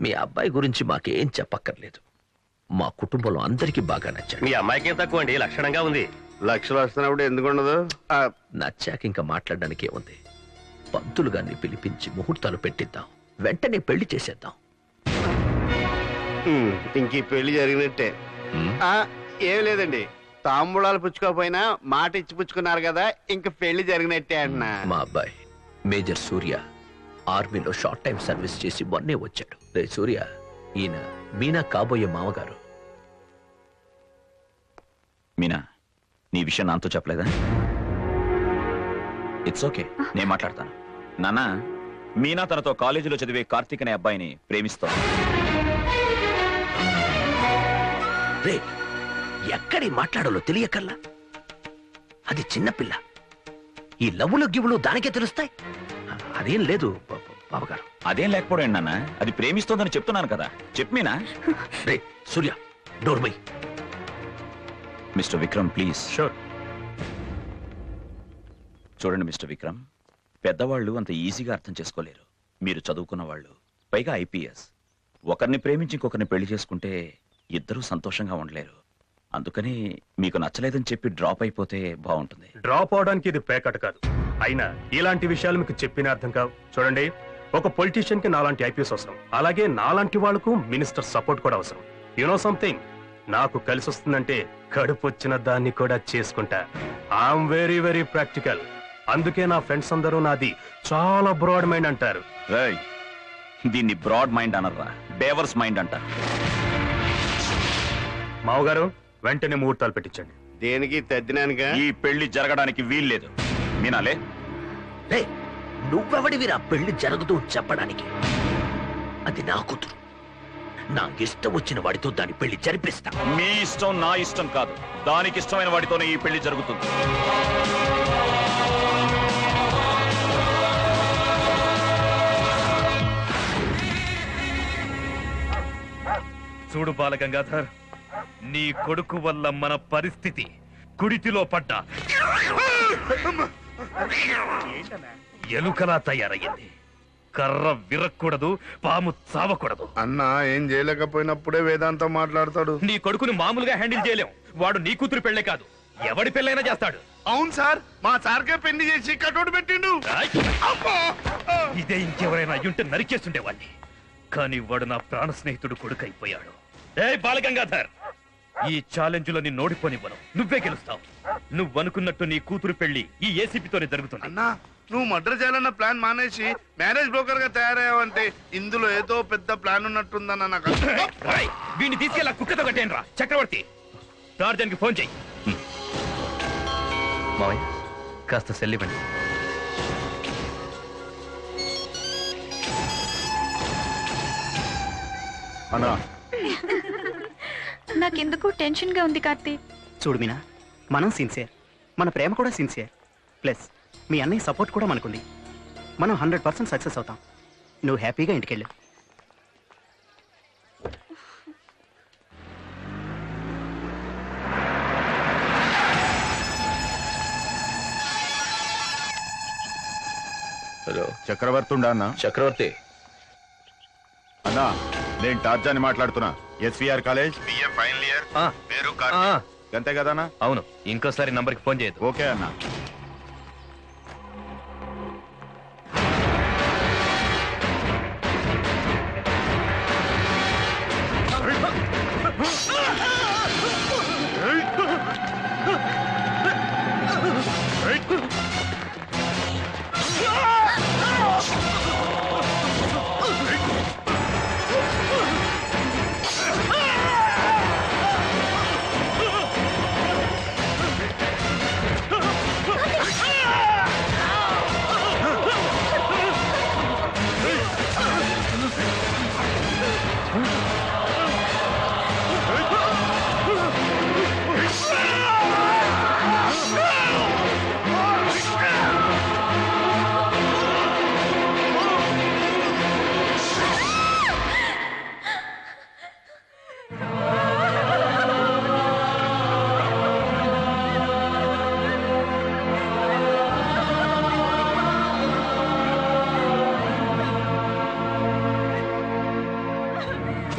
మీ అబ్బాయి గురించి మాకేం చెప్పక్కర్లేదు. మా కుటుంబంలో అందరికీ బాగా నచ్చాడు. మీ అమ్మాయికి ఏం తక్కువ అండి, లక్షణంగా ఉంది. లక్షలు వస్తున్నప్పుడు ఎందుకు ఉండదు? నచ్చాక ఇంకా మాట్లాడడానికి ఏముంది? పంతులు గారిని పిలిపించి ముహూర్తాలు పెట్టిద్దాం, వెంటనే పెళ్లి చేసేద్దాం. ఇంక ఈ పెళ్లి జరిగినట్టే. ఏం లేదండి, తాంబూలాలు పుచ్చుకోకపోయినా మాట ఇచ్చి పుచ్చుకున్నారు కదా, ఇంక పెళ్లి జరిగినట్టే అన్నా. మా అబ్బాయి మేజర్ సూర్య ఆర్మీలో షార్ట్ టైం సర్వీస్ చేసి మొన్నే వచ్చాడు. రే సూర్య, ఈయన మీనా కాబోయే మామగారు. మీనా, నీ విషయం నాతో చెప్పలేదా? ఇట్స్ ఓకే, నేను మాట్లాడతాను. నాన్న, మీనా తనతో కాలేజీలో చదివే కార్తీక్ అనే అబ్బాయిని ప్రేమిస్తాను. రే, ఎక్కడి మాట్లాడాలో తెలియకల్లా, అది చిన్నపిల్ల. ఈ లవ్వులు గివ్వులు దానికే తెలుస్తాయి. అదేం లేదు బావగారు. అదేం లేకపోవడం నాన్న, అది ప్రేమిస్తోందని చెప్తున్నాను కదా. చెప్పు మీనా. రే సూర్య, డోర్ బై. Mister Vikram please. షూర్. చూడండి మిస్టర్ విక్రమ్, పెద్దవాళ్ళు అంత ఈజీగా అర్థం చేసుకోలేరు. మీరు చదువుకున్న వాళ్ళు, పైగా ఐపీఎస్. ఒకరిని ప్రేమించి ఇంకొకరిని పెళ్లి చేసుకుంటే ఇద్దరూ సంతోషంగా ఉండలేరు. అందుకని మీకు నచ్చలేదని చెప్పి డ్రాప్ అయిపోతే బాగుంటుంది. డ్రాప్ అవడానికి ఇది పేకట్ కాదు. అయినా ఇలాంటి విషయాలు మీకు చెప్పిన అర్థం కావు. చూడండి, ఒక పొలిటీషియన్ కి నాలాంటి ఐపీఎస్ అవసరం, అలాగే నాలాంటి వాళ్లకు మినిస్టర్ సపోర్ట్ కూడా అవసరం. యునో సంథింగ్, నాకు కలిసి వస్తుందంటే కడుపు వచ్చిన దాన్ని కూడా చేసుకుంటా. I'm very very practical. అందుకే నా ఫ్రెండ్స్ అందరూ నాది చాలా బ్రాడ్ మైండ్ అంటారు. రేయ్, దీన్ని బ్రాడ్ మైండ్ అనర్రా, బేవర్స్ మైండ్ అంటారు. మావగారు, వెంటనే ముహూర్తాలు పెట్టించండి. దేనికి? తద్దినానుగా. ఈ పెళ్లి జరగడానికి వీల్లేదు. మీనాలే. రే, నువ్వెవడివిరా పెళ్లి జరుగుతూ చెప్పడానికి? అది నా కూతురు. నాకు ఇష్టం వచ్చిన వాడితో దాని పెళ్లి జరిపిస్తా. మీ ఇష్టం నా ఇష్టం కాదు, దానికి ఇష్టమైన వాడితోనే ఈ పెళ్లి జరుగుతుంది. చూడు బాలగంగాధర్, నీ కొడుకు వల్ల మన పరిస్థితి కుడితిలో పడ్డా ఎలుకలా తయారయ్యింది. కర్ర విరక్కూడదు, పాము చావకూడదు. అన్నా ఏం చేయలేకపోయినప్పుడే వేదాంతం మాట్లాడతాడు. నీ కొడుకుని మామూలుగా హ్యాండిల్ చేయలేం. వాడు నీ కూతురు పెళ్లే కాదు, ఎవడి పెళ్ళైనా చేస్తాడు. అవును సార్, మా సార్కే పెళ్లి చేసి కటౌట్ పెట్టిండు. ఇదే ఇంకెవరైనా అయ్యుంటే నరికేస్తుండేవాడిని. కానీ వాడు నా ప్రాణ స్నేహితుడు కొడుకు అయిపోయాడు. ఏ బాలగంగాధర్, ఈ ఛాలెంజ్ లో నిన్ను ఓడిపోనివ్వను. నువ్వే గెలుస్తావు. నువ్వు అనుకున్నట్టు నీ కూతురు పెళ్లి ఈ ఏసీపీతోనే జరుగుతుంది. అన్నా, నువ్వు మర్డర్ చేయాలన్న ప్లాన్ మానేసి మ్యారేజ్ బ్రోకర్ గా తయారయ్యావంటే ఇందులో ఏదో పెద్ద ప్లాన్ ఉన్నట్టుందన్న నాకు. వీడిని తీసుకెళ్ళా కుక్కతో కట్టేను రా. చక్రవర్తి, టార్జన్ కి ఫోన్ చెయ్యి. మావయ్య, కాస్త సెల్లివ్వండి. అన్నా, నాకెందుకు టెన్షన్ గా ఉంది కార్తీక్. చూడు మీనా, మనం సిన్సియర్, మన ప్రేమ కూడా సిన్సియర్. ప్లస్ మీ అన్నయ్య సపోర్ట్ కూడా మనకుంది. మనం 100% సక్సెస్ అవుతాం. నువ్వు హ్యాపీగా ఇంటికెళ్ళు. హలో, చక్రవర్తి ఉండా అన్నా? చక్రవర్తి. అన్నా, నేను టార్జాని మాట్లాడుతున్నా. SVR college BA final year. పేరు కార్తీక్. అంతే కదన్నా? అవును, ఇంకోసారి నంబర్కి ఫోన్ చేయదు. ఓకే అన్నా.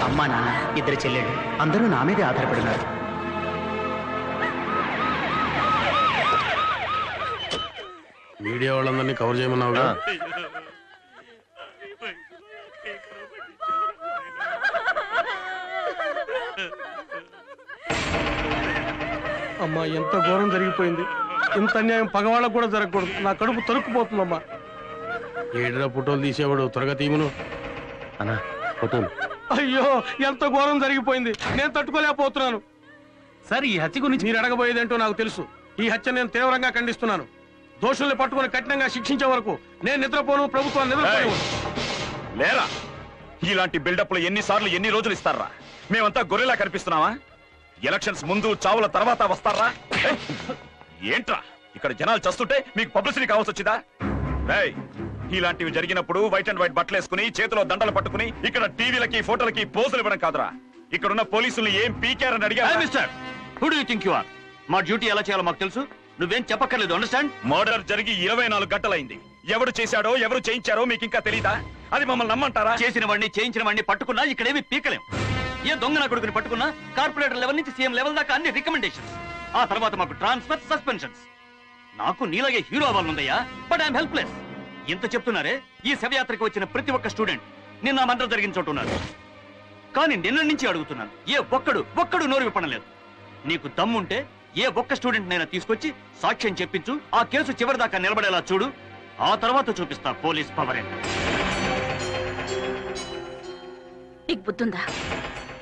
అమ్మా నాన్న, ఇద్దరు చెల్లెళ్ళు అందరూ నా మీదే ఆధారపడినారు. మీడియా వాళ్ళందరినీ కవర్ చేయమన్నావుగా. అమ్మా, ఎంత ఘోరం జరిగిపోయింది. ఇంత అన్యాయం పగవాళ్ళకు కూడా జరగకూడదు. నా కడుపు తరుక్కుపోతుందమ్మా. ఏడురా ఫోటోలు తీసేవాడు, త్వరగా తీమును. అన్నా ఫోటోలు. అయ్యో, ఎంత ఘోరం జరిగిపోయింది. నేను తట్టుకోలేకపోతున్నాను. సార్, ఈ హత్య గురించి మీరు అడగబోయేదేంటో నాకు తెలుసు. ఈ హత్య నేను తీవ్రంగా ఖండిస్తున్నాను. దోషుల్ని పట్టుకుని కఠినంగా శిక్షించే వరకు నేను నిద్రపోను, ప్రభుత్వాన్ని నిద్రపోను. లేరా, ఇలాంటి బిల్డప్లు ఎన్నిసార్లు ఎన్ని రోజులు ఇస్తారా? మేమంతా గొర్రెలా కనిపిస్తున్నావా? ఎలక్షన్స్ ముందు చావుల తర్వాత వస్తారా? ఏంట్రా, ఇక్కడ జనాలు చస్తుంటే మీకు పబ్లిసిటీ కావాల్సి వచ్చిందా? ఇలాంటివి జరిగినప్పుడు వైట్ అండ్ వైట్ బట్టలు వేసుకుని చేతిలో దండలు పట్టుకుని ఇక్కడ టీవీలకి ఫోటోలకి పోజులు ఇవ్వడం కాదురా. ఇక్కడున్న పోలీసుల్ని ఏం పీకారని అడిగా. Mister, who do you think you are? మా డ్యూటీ ఎలా చేయాలో మాకు తెలుసు. నువ్వేం చెప్పక్కర్లేదు. అండర్స్టాండ్? మర్డర్ జరిగి 24 గంటలైంది. ఎవరు చేశాడో ఎవరు చేయించారో మీకు ఇంకా తెలీదా? అది మమ్మల్ని నమ్మంటారా? చేసిన వాడిని చేయించిన వాడిని పట్టుకున్నా ఇక్కడేమి పీకలేం. ఏ దొంగ నా కొడుకుని పట్టుకున్నా కార్పొరేటర్ లెవెల్ నుంచి సీఎం లెవెల్ దాకా అన్ని రికమెండేషన్స్. ఆ తర్వాత మాకు ట్రాన్స్ఫర్, సస్పెన్షన్స్. నాకు నీలాగే హీరో అవ్వాలనుందయ్యా, బట్ ఐఎమ్ హెల్ప్లెస్. ఇంత చెప్తున్నారే, ఈ శవయాత్రకు వచ్చిన ప్రతి ఒక్క స్టూడెంట్ నిన్న మర్డర్ జరిగిన చోటు ఉన్నారు. కానీ నిన్న నుంచి అడుగుతున్నాను, ఏ ఒక్కడు నోరు విప్పడం లేదు. నీకు దమ్ముంటే ఏ ఒక్క స్టూడెంట్ నైనా తీసుకొచ్చి సాక్ష్యం చెప్పించు. ఆ కేసు చివరిదాకా నిలబడేలా చూడు. ఆ తర్వాత చూపిస్తా పోలీస్ పవర్ ఏంటో. నీకు బుద్ధుందా?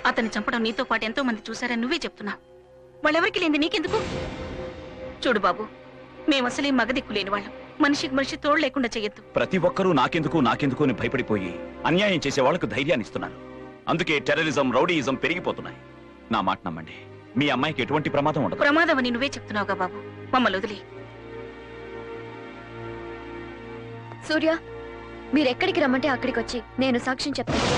అతన్ని చంపడం నీతో పాటు ఎంతో మంది చూశారని నువ్వే చెప్తున్నావు. వాళ్ళెవరికి లేని నీకెందుకు? చూడు బాబు, మేమసలే మగదిక్కు లేని వాళ్ళం. మనిషికి మనిషి తోడు లేకుండా చెయ్యొద్దు. ప్రతి ఒక్కరూ నాకెందుకు అని భయపడిపోయి అన్యాయం చేసే వాళ్లకు ధైర్యాన్ని ఇస్తున్నారు. అందుకే టెర్రరిజం, రౌడీయిజం పెరిగిపోతున్నాయి. నా మాట నమ్మండి, మీ అమ్మాయికి ఎటువంటి ప్రమాదం ఉండదు. ప్రమాదం అని నువ్వే చెప్తున్నావుగా బాబు, మమ్మల్ని వదిలే. సూర్య, మీరెక్కడికి రమ్మంటే అక్కడికి వచ్చి నేను సాక్ష్యం చెప్తాను.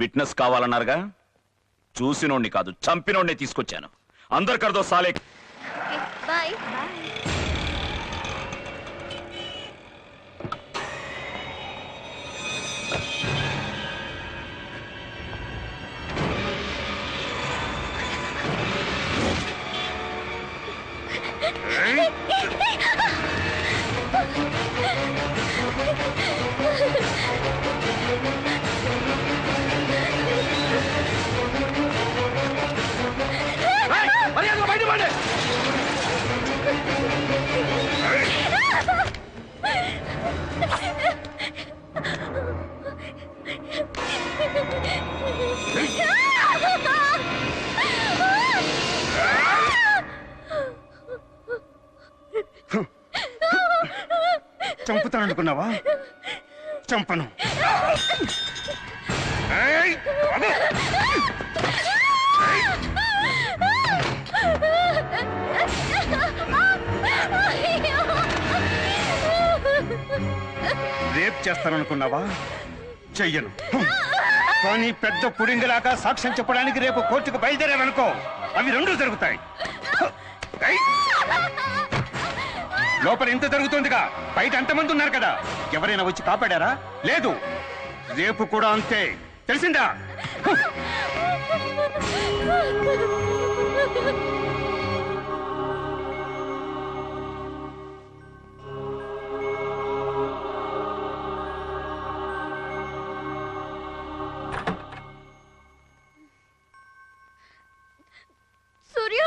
విట్నెస్ కావాలన్నారుగా, చూసినోడిని కాదు చంపినోడిని తీసుకొచ్చాను. అందరికర్దో సాలే. బాయ్. చంపుతాననుకున్నావా? చంపను. రేప్ చేస్తాననుకున్నావా? చెయ్యను. కానీ పెద్ద పుడింగిలాగా సాక్ష్యం చెప్పడానికి రేపు కోర్టుకు బయలుదేరావనుకో, అవి రెండూ జరుగుతాయి. లోపల ఇంత జరుగుతుందిగా, బయట ఎంతమంది ఉన్నారు కదా, ఎవరైనా వచ్చి కాపాడారా? లేదు. రేపు కూడా అంతే, తెలిసిందా? సూర్య,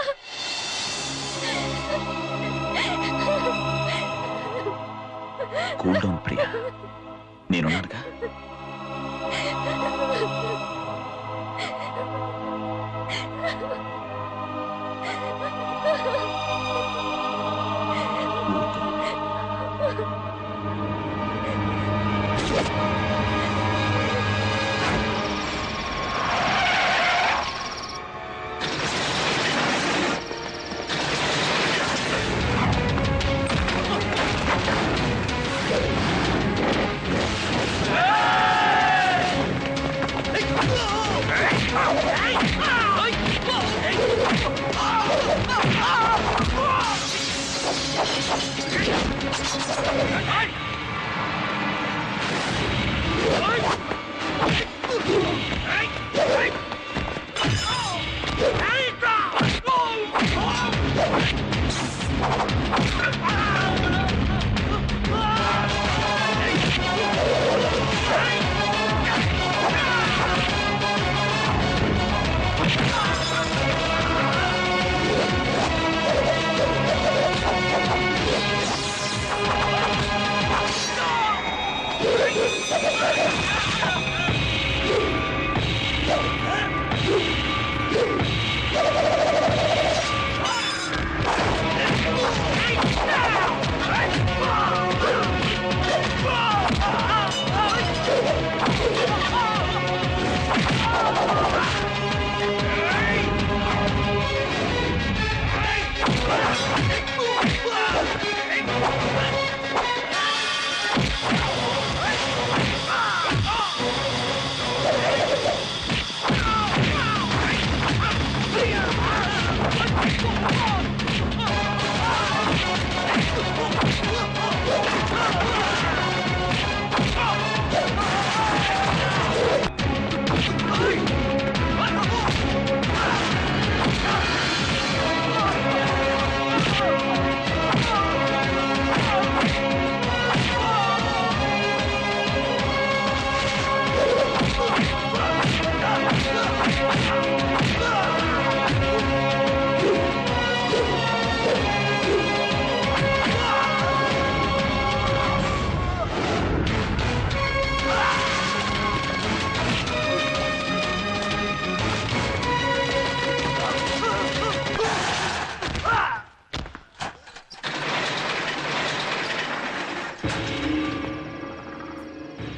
కూల్ డౌన్ ప్రియా, నేనున్నానుగా.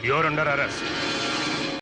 You're under arrest.